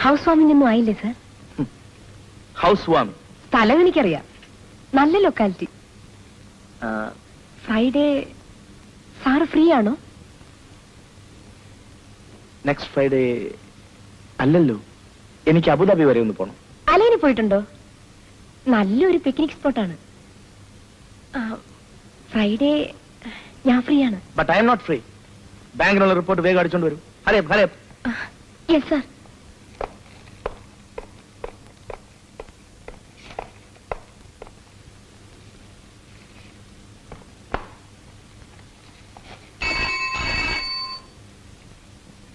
House warming ഒന്നും ആയില്ലേ sir? House warming സ്ഥലം എനിക്കറിയാം, നല്ല ലൊക്കാലിറ്റി. ഫ്രൈഡേ സാറ് ഫ്രീ ആണോ? നെക്സ്റ്റ് ഫ്രൈഡേ അല്ലല്ലോ, എനിക്ക് അബുദാബി വരെ ഒന്ന് പോണം. അലൈനി പോയിട്ടുണ്ടോ? നല്ലൊരു പിക്നിക് സ്പോട്ടാണ്. ഫ്രൈഡേ ഞാൻ ഫ്രീ ആണ്. But I am not free. ബാങ്കിനുള്ള റിപ്പോർട്ട് വേഗം അടിച്ചോണ്ട് വരും. ഹരേ യെസ് സർ.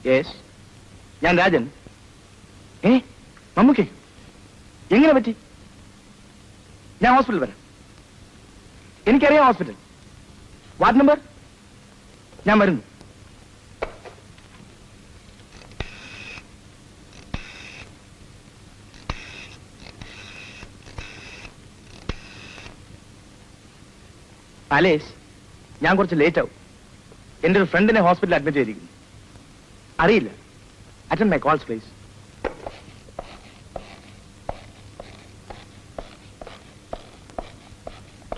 യെസ്, ഞാൻ രാജൻ. മമ്മൂക്കേ എങ്ങനെ പറ്റി? ഞാൻ ഹോസ്പിറ്റൽ വരാം. എനിക്കറിയാം ഹോസ്പിറ്റൽ. Ward number? ഞാൻ വരുന്നു. അലേഷ്, ഞാൻ കുറച്ച് ലേറ്റ് ആവും. എന്റെ ഒരു ഫ്രണ്ടിനെ ഹോസ്പിറ്റലിൽ അഡ്മിറ്റ് ചെയ്തിരിക്കുന്നു. അറിയില്ല. Attend my calls please.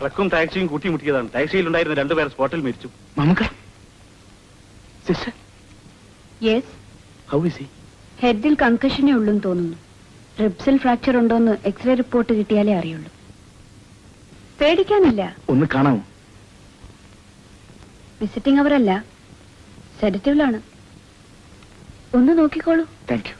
ട്രക്കും ടാക്സിയും കൂട്ടിമുട്ടിയതാണ്. ടാക്സിയിലുണ്ടായിരുന്ന രണ്ടുപേർ സ്പോട്ടിൽ മരിച്ചു. Mammukka sister. Yes. How is he? ഹെഡിൽ കൺകഷനേ ഉള്ളൂന്ന് തോന്നുന്നു. റിബ്സിൽ ഫ്രാക്ചർ ഉണ്ടോന്ന് എക്സ്റേ റിപ്പോർട്ട് കിട്ടിയാലേ അറിയുള്ളൂ. പേടിക്കാനില്ല. ഒന്ന് കാണാമോ? വിസിറ്റിംഗ് അവരല്ല, സെഡറ്റീവിലാണ്. ഒന്ന് നോക്കിക്കോളൂ. Thank you.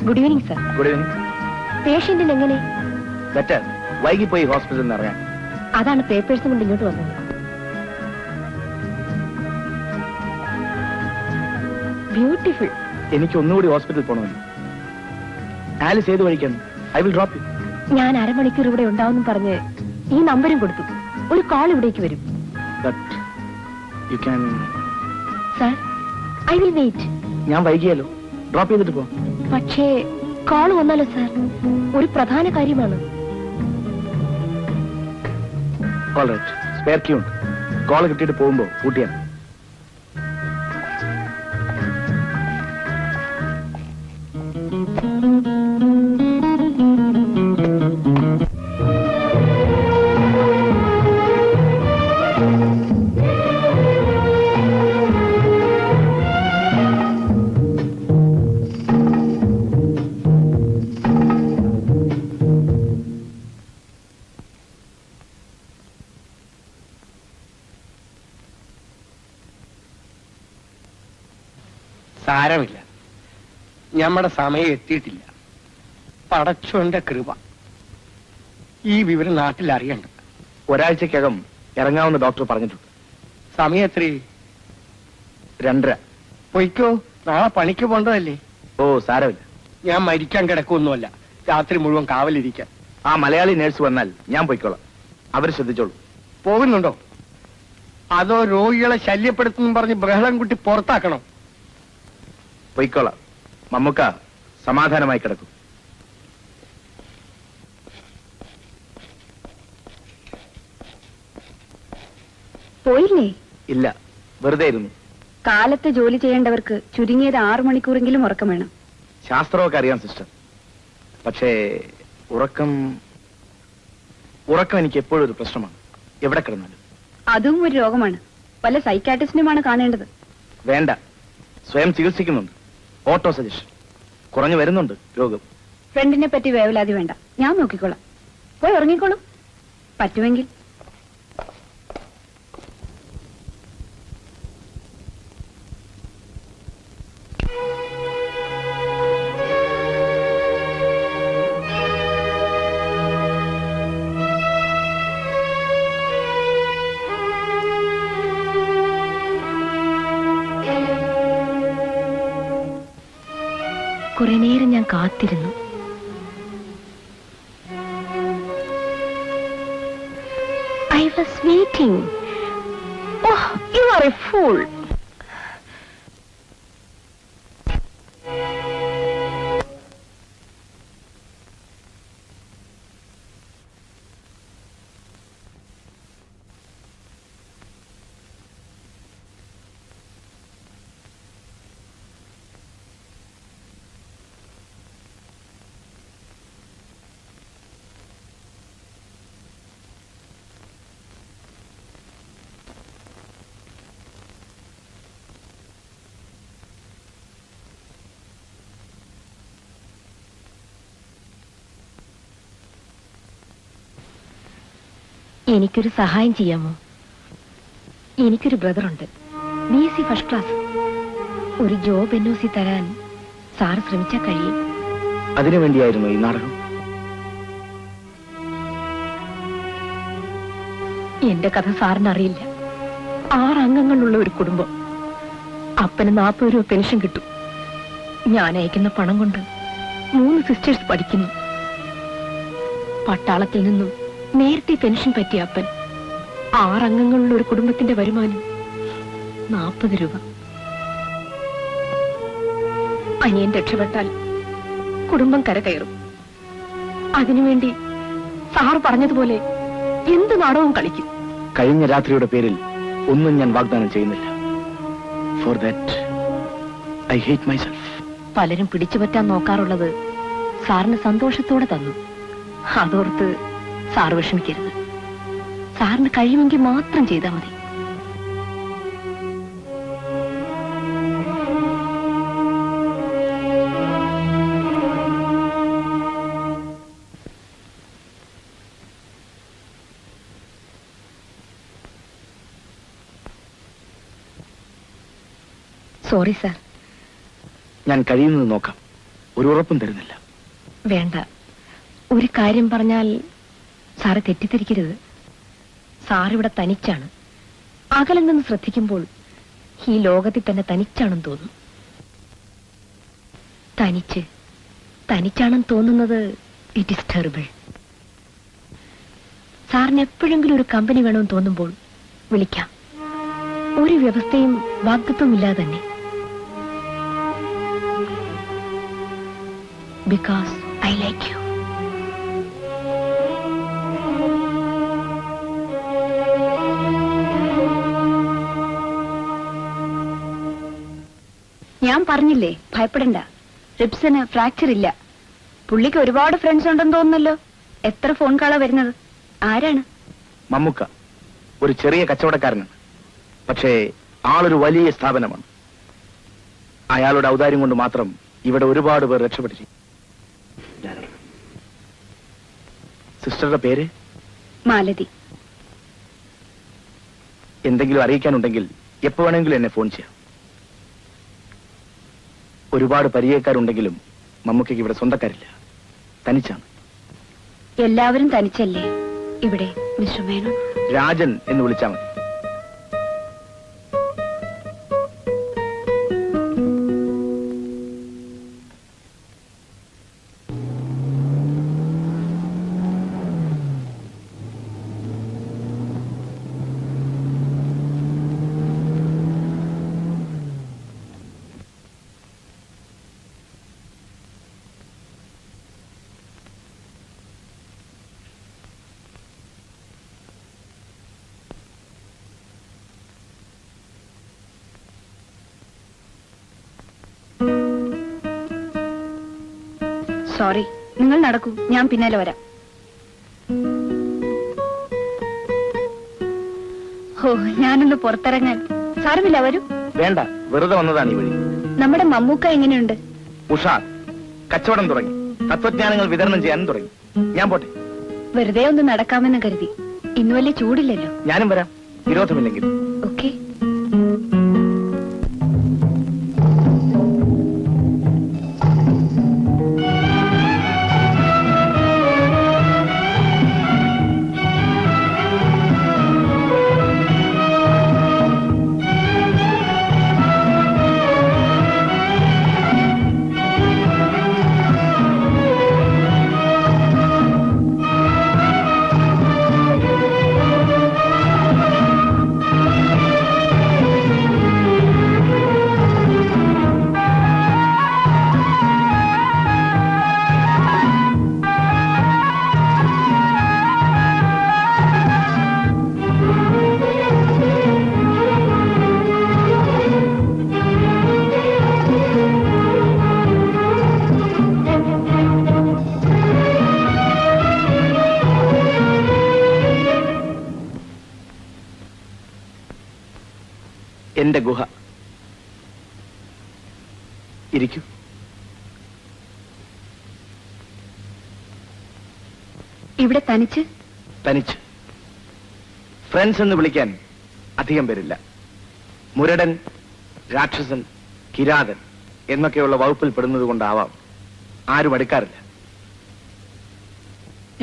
Good evening sir. Good evening. പേഷ്യന്റിന് എങ്ങനെ? ബെറ്റർ. വൈകിപ്പോയി ഹോസ്പിറ്റലിൽ നിന്ന് ഇറങ്ങാൻ. അതാണ് പേപ്പേഴ്സ് കൊണ്ട് ഇങ്ങോട്ട് വന്നത്. ബ്യൂട്ടിഫുൾ. എനിക്ക് ഒന്നുകൂടി ഹോസ്പിറ്റലിൽ പോകണമെന്ന്. ആലിസ് ഏത് വഴിക്കാണ്? I will drop U. ഞാൻ അരമണിക്കൂർ ഇവിടെ ഉണ്ടാവും പറഞ്ഞ് ഈ നമ്പരും കൊടുത്തു. ഒരു കോൾ ഇവിടേക്ക് വരും. But you can. Sir, I will wait. ഞാൻ വൈകിയാലോ? ഡ്രോപ്പ് ചെയ്തിട്ട് പോ. പക്ഷേ കോൾ വന്നാലോ സർ? ഒരു പ്രധാന കാര്യമാണ്. ഓൾറൈറ്റ്, സ്പെയർ കീ ഉണ്ട്. കോൾ കിട്ടിയിട്ട് പോകുമ്പോ കൂട്ടിയാണ്. സാരമില്ല, നമ്മുടെ സമയം എത്തിയിട്ടില്ല. പടച്ചോന്റെ കൃപ. ഈ വിവരം നാട്ടിൽ അറിയണ്ട. ഒരാഴ്ചക്കകം ഇറങ്ങാവുന്ന ഡോക്ടർ പറഞ്ഞിട്ടുണ്ട്. സമയം എത്ര? 2:30. പൊയ്ക്കോ, നാളെ പണിക്ക് പോണ്ടതല്ലേ. ഓ സാരമില്ല. ഞാൻ മരിക്കാൻ കിടക്കൊന്നുമല്ല, രാത്രി മുഴുവൻ കാവലിരിക്കാൻ. ആ മലയാളി നേഴ്സ് വന്നാൽ ഞാൻ പൊയ്ക്കോളാം. അവര് ശ്രദ്ധിച്ചോളൂ. പോകുന്നുണ്ടോ? അതോ രോഗികളെ ശല്യപ്പെടുത്തുന്നു പറഞ്ഞ് ബഹളം കുട്ടി പുറത്താക്കണോ? പൊയ്ക്കോളാം. മമ്മൂക്ക സമാധാനമായി കിടക്കും. പോയില്ലേ? ഇല്ല, വെറുതെ ഇരുന്നു. കാലത്ത് ജോലി ചെയ്യേണ്ടവർക്ക് ചുരുങ്ങിയത് 6 മണിക്കൂറെങ്കിലും ഉറക്കം വേണം. ശാസ്ത്രമൊക്കെ അറിയാം സിസ്റ്റർ. പക്ഷേ ഉറക്കം എനിക്ക് എപ്പോഴും ഒരു പ്രശ്നമാണ്. എവിടെ കിടന്നാലും. അതും ഒരു രോഗമാണ്. വല്ല സൈക്കാട്രിസ്റ്റിനുമാണ് കാണേണ്ടത്. വേണ്ട, സ്വയം ചികിത്സിക്കുന്നുണ്ട്. Auto suggestion. കുറഞ്ഞു വരുന്നുണ്ട് രോഗം. ഫ്രണ്ടിനെ പറ്റി വേവലാതി വേണ്ട, ഞാൻ നോക്കിക്കോളാം. പോയി ഉറങ്ങിക്കോളൂ പറ്റുമെങ്കിൽ. കുറെ നേരം ഞാൻ കാത്തിരുന്നു. I was waiting. Oh, you are a fool. എനിക്കൊരു സഹായം ചെയ്യാമോ? എനിക്കൊരു ബ്രദറുണ്ട്, BSc ഫസ്റ്റ് ക്ലാസ്. ഒരു ജോബ് NOC തരാൻ സാറ് ശ്രമിച്ചാൽ കഴിയും. അതിനു വേണ്ടിയായിരുന്നു ഈ നാടകം? എന്റെ കഥ സാറിനറിയില്ല. 6 അംഗങ്ങളുള്ള ഒരു കുടുംബം. അപ്പന് 40 രൂപ പെൻഷൻ കിട്ടും. ഞാൻ അയക്കുന്ന പണം കൊണ്ട് 3 സിസ്റ്റേഴ്സ് പഠിക്കുന്നു. പട്ടാളത്തിൽ നിന്നും നേരത്തെ പെൻഷൻ പറ്റിയ അപ്പൻ. 6 അംഗങ്ങളുള്ള ഒരു കുടുംബത്തിന്റെ വരുമാനം 40 രൂപ. അനിയൻ രക്ഷപ്പെട്ടാൽ കുടുംബം കരകയറും. അതിനുവേണ്ടി സാർ പറഞ്ഞതുപോലെ എന്ത് നാടകവും കളിക്കും. കഴിഞ്ഞ രാത്രിയുടെ പേരിൽ ഒന്നും ഞാൻ വാഗ്ദാനം ചെയ്യുന്നില്ല. For that I hate myself. പലരും പിടിച്ചുപറ്റാൻ നോക്കാറുള്ളത് സാറിന് സന്തോഷത്തോടെ തന്നു. അതോർത്ത് സാർ വിഷമിക്കരുത്. സാറിന് കഴിയുമെങ്കിൽ മാത്രം ചെയ്താൽ മതി. Sorry sir. ഞാൻ കഴിയുന്നത് നോക്കാം. ഒരു ഉറപ്പും തരുന്നില്ല. വേണ്ട. ഒരു കാര്യം പറഞ്ഞാൽ സാറ് തെറ്റിദ്ധരിക്കരുത്. സാറിവിടെ തനിച്ചാണ്. അകലിൽ നിന്ന് ശ്രദ്ധിക്കുമ്പോൾ ഈ ലോകത്തിൽ തന്നെ തനിച്ചാണെന്ന് തോന്നും. തനിച്ചാണെന്ന് തോന്നുന്നത് ഇറ്റ് ഈസ് ടെറിബിൾ. സാറിന് എപ്പോഴെങ്കിലും ഒരു കമ്പനി വേണമെന്ന് തോന്നുമ്പോൾ വിളിക്കാം. ഒരു വ്യവസ്ഥയും വാഗ്ദത്വമില്ലാതെ തന്നെ. Because I like you. ഞാൻ പറഞ്ഞില്ലേ, ഭയപ്പെടണ്ട. റിബ്സിന് ഫ്രാക്ചർ ഇല്ല. പുള്ളിക്ക് ഒരുപാട് ഫ്രണ്ട്സ് ഉണ്ടെന്ന് തോന്നുന്നല്ലോ. എത്ര ഫോൺ കാളാ വരുന്നത്? ആരാണ്? മമ്മുക്ക ഒരു ചെറിയ കച്ചവടക്കാരനാണ്. പക്ഷേ ആളൊരു വലിയ സ്ഥാപനമാണ്. അയാളുടെ ഔദാര്യം കൊണ്ട് മാത്രം ഇവിടെ ഒരുപാട് പേർ രക്ഷപ്പെട്ടിരിക്കും. സിസ്റ്ററുടെ പേര്? മാലതി. എന്തെങ്കിലും അറിയിക്കാനുണ്ടെങ്കിൽ എപ്പോ വേണമെങ്കിലും എന്നെ ഫോൺ ചെയ്യാം. ഒരുപാട് പരിചയക്കാരുണ്ടെങ്കിലും മമ്മൂക്കയ്ക്ക് ഇവിടെ സ്വന്തക്കാരില്ല. തനിച്ചാണ്. എല്ലാവരും തനിച്ചല്ലേ ഇവിടെ? മിസ്റ്റർ മേനോൻ, രാജൻ എന്ന് വിളിച്ചാൽ മതി. സോറി. നിങ്ങൾ നടക്കൂ, ഞാൻ പിന്നാലെ വരാം. ഓ, ഞാനൊന്ന് പുറത്തിറങ്ങാൻ. സാരമില്ല, വരൂ. വേണ്ട, വെറുതെ വന്നതാണ് ഈ വഴി. നമ്മുടെ മമ്മൂക്ക എങ്ങനെയുണ്ട്? ഉഷാർ. കച്ചവടം തുടങ്ങി. തത്വജ്ഞാനങ്ങൾ വിതരണം ചെയ്യാനും തുടങ്ങി. ഞാൻ പോട്ടെ. വെറുതെ ഒന്ന് നടക്കാമെന്ന് കരുതി. ഇന്ന് വലിയ ചൂടില്ലല്ലോ. ഞാനും വരാം, വിരോധമില്ലെങ്കിൽ. ഓക്കെ. എന്റെ ഗുഹ. ഇരിക്കൂ. ഇവിടെ തനിച്ച്? തനിച്ച്. ഫ്രണ്ട്സ് എന്ന് വിളിക്കാൻ അധികം പേരില്ല. മുരടൻ, രാക്ഷസൻ, കിരാതൻ എന്നൊക്കെയുള്ള വകുപ്പിൽ പെടുന്നത് കൊണ്ടാവാം ആരും അടുക്കാറില്ല.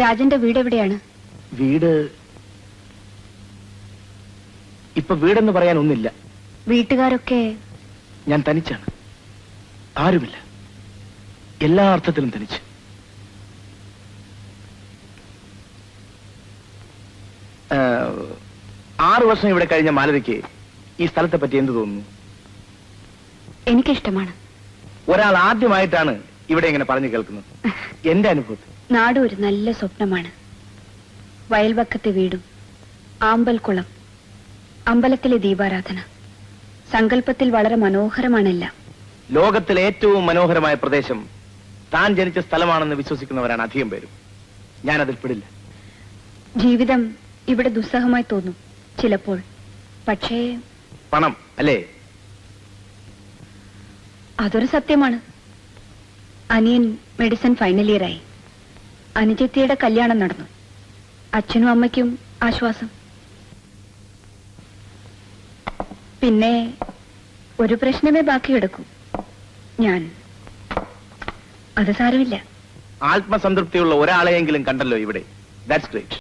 രാജന്റെ വീട് എവിടെയാണ്? വീട് ഇപ്പൊ വീടെന്ന് പറയാൻ ഒന്നില്ല. വീട്ടുകാരൊക്കെ? ഞാൻ തനിച്ചാണ്. ആരുമില്ല. എല്ലാ അർത്ഥത്തിലും തനിച്ച്. ആ, 6 വർഷം ഇവിടെ കഴിഞ്ഞ മാലതിക്ക് ഈ സ്ഥലത്തെ പറ്റി എന്ത് തോന്നുന്നു? എനിക്കിഷ്ടമാണ്. ഒരാൾ ആദ്യമായിട്ടാണ് ഇവിടെ ഇങ്ങനെ പറഞ്ഞു കേൾക്കുന്നത്. എന്റെ അനുഭവത്തിൽ നാട് ഒരു നല്ല സ്വപ്നമാണ്. വയൽവക്കത്തെ വീടും, ആമ്പൽക്കുളം, അമ്പലത്തിലെ ദീപാരാധന. സങ്കല്പത്തിൽ വളരെ മനോഹരമാണെല്ലാം. ലോകത്തിലെ ഏറ്റവും മനോഹരമായ പ്രദേശം താൻ ജനിച്ച സ്ഥലമാണെന്ന് വിശ്വസിക്കുന്നവരാണ് അധികം പേരും. ഞാനതിൽ പെടില്ല. ജീവിതം ഇവിടെ ദുസ്സഹമായി തോന്നും ചിലപ്പോൾ. പക്ഷേ പണം അല്ലേ? അതൊരു സത്യമാണ്. അനിയൻ മെഡിസിൻ ഫൈനൽ ഇയറായി. അനുജത്തിയുടെ കല്യാണം നടന്നു. അച്ഛനും അമ്മയ്ക്കും ആശ്വാസം. പിന്നെ ഒരു പ്രശ്നമേ ബാക്കി കിടക്കൂ. ഞാൻ. അത് സാരമില്ല. ആത്മസംതൃപ്തിയുള്ള ഒരാളെയെങ്കിലും കണ്ടല്ലോ ഇവിടെ. That's great.